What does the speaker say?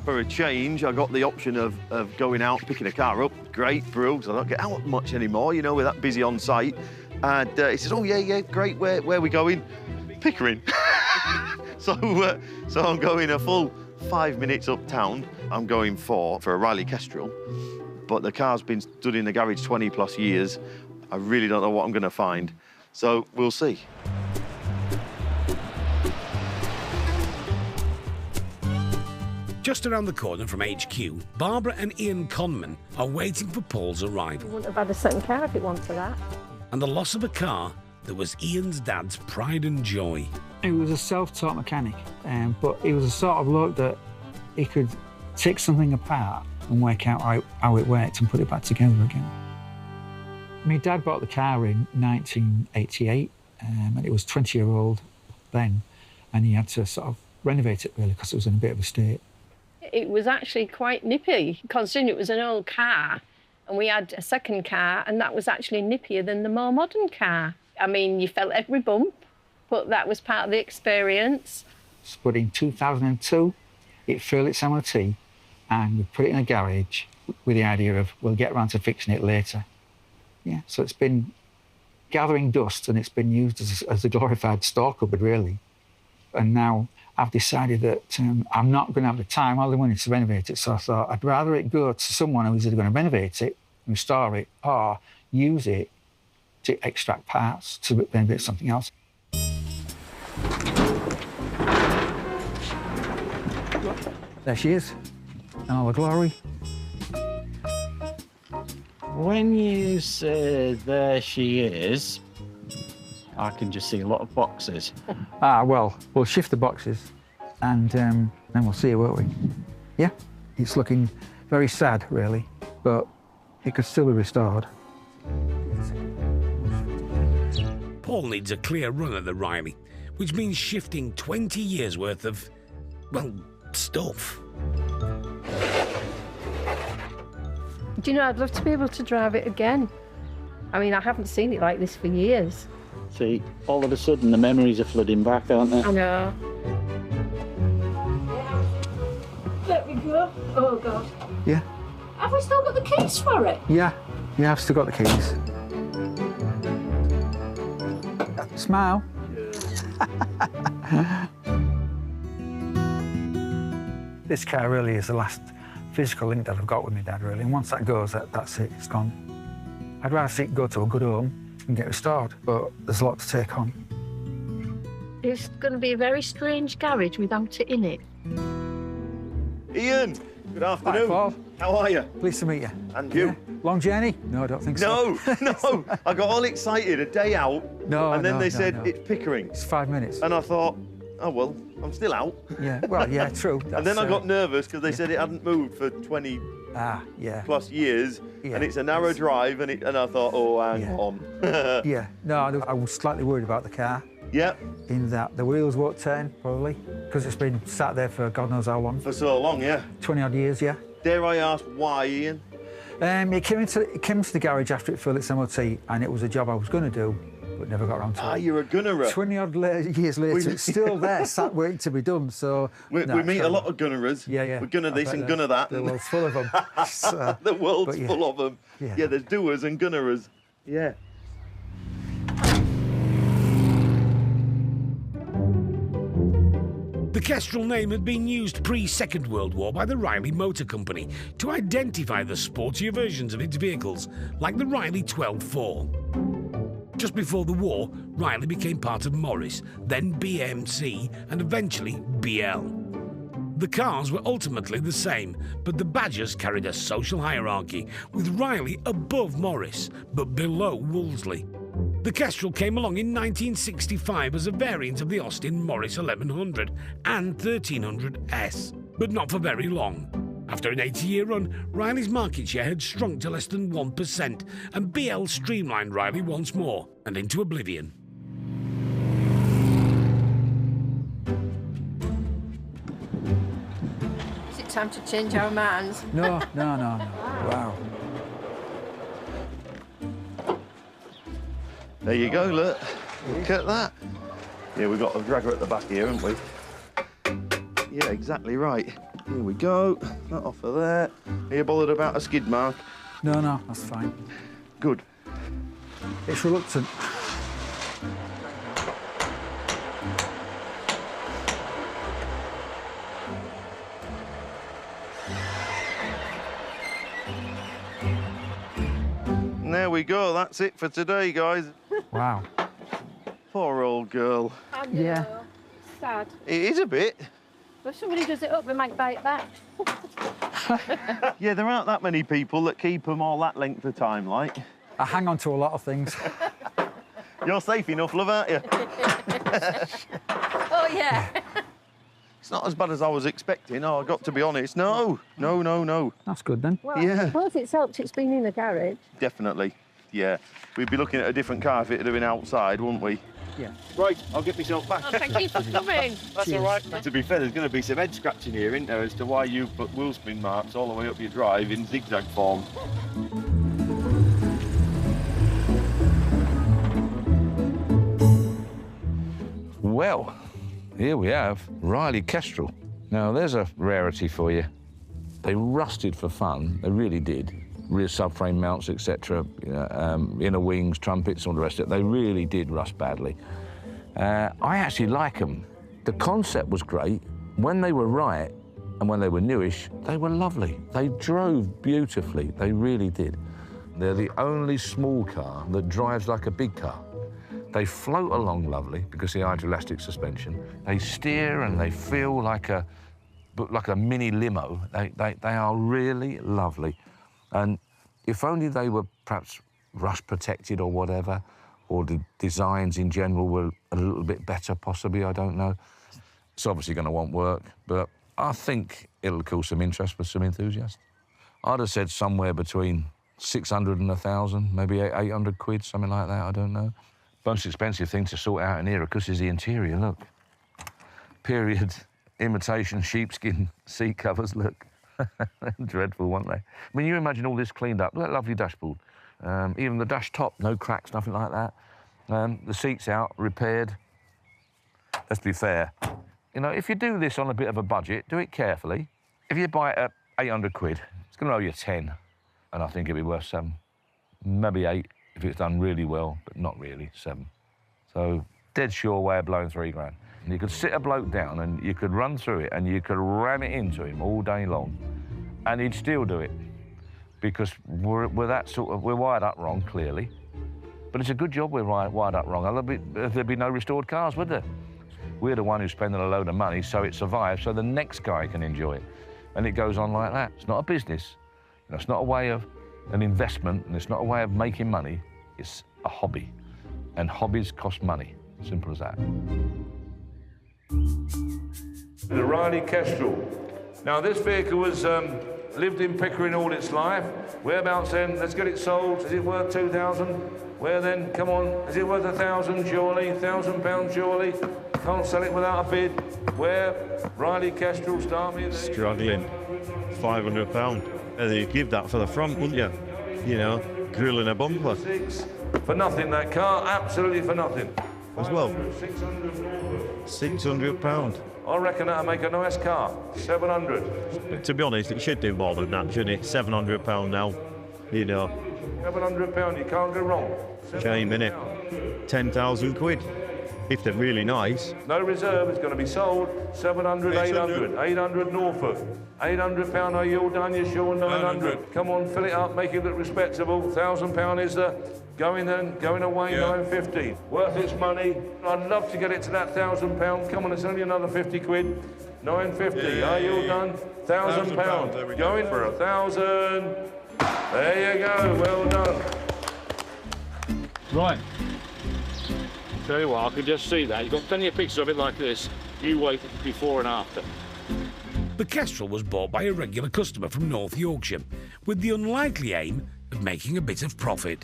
For a change, I got the option of going out, picking a car up. Great, brilliant, 'cause I don't get out much anymore, you know, we're that busy on site. And he says, oh, yeah, great, where are we going? Pickering. So I'm going a full 5 minutes uptown. I'm going for a Riley Kestrel, but the car's been stood in the garage 20+ years. I really don't know what I'm going to find, so we'll see. Just around the corner from HQ, Barbara and Ian Conman are waiting for Paul's arrival. You wouldn't have had a second car if it wasn't for that. And the loss of a car that was Ian's dad's pride and joy. He was a self-taught mechanic, but he was a sort of bloke that he could take something apart and work out how it worked and put it back together again. My dad bought the car in 1988, and it was 20-year-old then, and he had to sort of renovate it, really, because it was in a bit of a state. It was actually quite nippy, considering it was an old car, and we had a second car, and that was actually nippier than the more modern car. I mean, you felt every bump, but that was part of the experience. But in 2002, it failed its MOT, and we put it in a garage with the idea of we'll get around to fixing it later. Yeah, so it's been gathering dust, and it's been used as a glorified store cupboard, really. And now I've decided that I'm not going to have the time or the money to renovate it, so I thought I'd rather it go to someone who's either going to renovate it, restore it, or use it to extract parts to renovate something else. There she is, in all the glory. When you say there she is, I can just see a lot of boxes. Well, we'll shift the boxes and then we'll see, won't we? Yeah, it's looking very sad, really, but it could still be restored. Paul needs a clear run at the Riley, which means shifting 20 years' worth of, well, stuff. Do you know, I'd love to be able to drive it again. I mean, I haven't seen it like this for years. See, all of a sudden the memories are flooding back, aren't they? I know. Let me go. Oh, God. Yeah. Have we still got the keys for it? Yeah, I've still got the keys. Smile. This car really is the last physical link that I've got with my dad, really. And once that goes, that's it, it's gone. I'd rather see it go to a good home and get restored, but there's a lot to take on. It's going to be a very strange garage without it in it. Ian, good afternoon. Hi, Paul. How are you? Pleased to meet you. And you? Yeah. Long journey? No, I don't think so. No. I got all excited, a day out, and then they said it's Pickering. It's 5 minutes. And I thought, oh, well, I'm still out. Yeah, well, yeah, true. And then I got nervous because they said it hadn't moved for 20 plus years, and it's a narrow drive, and I thought, oh, hang on. Yeah, no, I was slightly worried about the car. Yeah. In that the wheels won't turn, probably, because it's been sat there for God knows how long. For so long, yeah. 20-odd years, yeah. Dare I ask why, Ian? It came into the garage after it failed its MOT, and it was a job I was going to do, but never got around to it. You're a gunnerer. 20-odd years later, it's still there, sat waiting to be done, so... We meet a lot of gunnerers. Yeah. We gunner this and gunner that. The world's full of them. The world's full of them. Yeah, there's doers and gunnerers. Yeah. The Kestrel name had been used pre-Second World War by the Riley Motor Company to identify the sportier versions of its vehicles, like the Riley 12-4. Just before the war, Riley became part of Morris, then BMC, and eventually BL. The cars were ultimately the same, but the badges carried a social hierarchy, with Riley above Morris, but below Wolseley. The Kestrel came along in 1965 as a variant of the Austin Morris 1100 and 1300S, but not for very long. After an 80-year run, Riley's market share had shrunk to less than 1%, and BL streamlined Riley once more and into oblivion. Is it time to change our minds? No. Wow. There you go, look at that. Yeah, we've got a dragger at the back here, haven't we? Yeah, exactly right. Here we go. That off of there. Are you bothered about a skid mark? No, no, that's fine. Good. It's reluctant. And there we go. That's it for today, guys. Wow. Poor old girl. I know. Yeah. Sad. It is a bit. If somebody does it up, we might buy it back. Yeah, there aren't that many people that keep them all that length of time, like. I hang on to a lot of things. You're safe enough, love, aren't you? Oh, yeah. It's not as bad as I was expecting. Oh, I got to be honest. No, no, no, no. That's good then. Well, Yeah. I suppose it's helped it's been in the garage. Definitely. Yeah. We'd be looking at a different car if it had been outside, wouldn't we? Yeah. Right, I'll get myself back. Oh, thank you for coming. That's all right. To be fair, there's going to be some head scratching here, isn't there, as to why you put wheel spin marks all the way up your drive in zigzag form. Well, here we have Riley Kestrel. Now, there's a rarity for you. They rusted for fun, they really did. Rear subframe mounts, etc., inner wings, trumpets, all the rest of it. They really did rust badly. I actually like them. The concept was great. When they were right and when they were newish, they were lovely. They drove beautifully, they really did. They're the only small car that drives like a big car. They float along lovely because of the hydroelastic suspension. They steer and they feel like a mini limo. They are really lovely. And if only they were perhaps rust protected or whatever, or the designs in general were a little bit better, possibly, I don't know. It's obviously going to want work, but I think it'll cause some interest with some enthusiasts. I'd have said somewhere between 600 and 1,000, maybe 800 quid, something like that, I don't know. Most expensive thing to sort out in here, of course, is the interior, look. Period, imitation sheepskin seat covers, look. Dreadful, weren't they? I mean, you imagine all this cleaned up. Look at that lovely dashboard. Even the dash top, no cracks, nothing like that. The seats out, repaired. Let's be fair. You know, if you do this on a bit of a budget, do it carefully. If you buy it at 800 quid, it's going to owe you 10, and I think it'd be worth 7. Maybe 8 if it's done really well, but not really, 7. So, dead sure way of blowing 3 grand. And you could sit a bloke down and you could run through it and you could ram it into him all day long, and he'd still do it because we're that sort of, we're wired up wrong, clearly. But it's a good job we're wired up wrong. There'd be no restored cars, would there? We're the one who's spending a load of money so it survives, so the next guy can enjoy it. And it goes on like that. It's not a business, and it's not a way of an investment, and it's not a way of making money. It's a hobby, and hobbies cost money. Simple as that. The Riley Kestrel. Now, this vehicle was lived in Pickering all its life. Whereabouts then? Let's get it sold. Is it worth 2,000? Where then? Come on. Is it worth 1,000 surely? £1,000 surely? Can't sell it without a bid. Where? Riley Kestrel, start me. Struggling. £500. You'd give that for the front, wouldn't you? You know, grill and a bumper. 6 for nothing, that car. Absolutely for nothing. As well. £600. I reckon that'll make a nice car. 700. To be honest, it should do more than that, shouldn't it? £700 now, you know. £700, you can't go wrong. Shame, innit? 10,000 quid. If they're really nice. No reserve, it's going to be sold. 700, 800. 800 Norfolk. £800, are you all done? You're sure? 900. Come on, fill it up, make it look respectable. £1,000 is the going then, going away, yeah. 950. Worth its money. I'd love to get it to that £1,000. Come on, it's only another 50 quid. 950. Yeah, are you all done? £1,000. Going for 1,000. There you go. Well done. Right. Tell you what, I can just see that. You've got plenty of pictures of it like this. You wait before and after. The Kestrel was bought by a regular customer from North Yorkshire with the unlikely aim of making a bit of profit.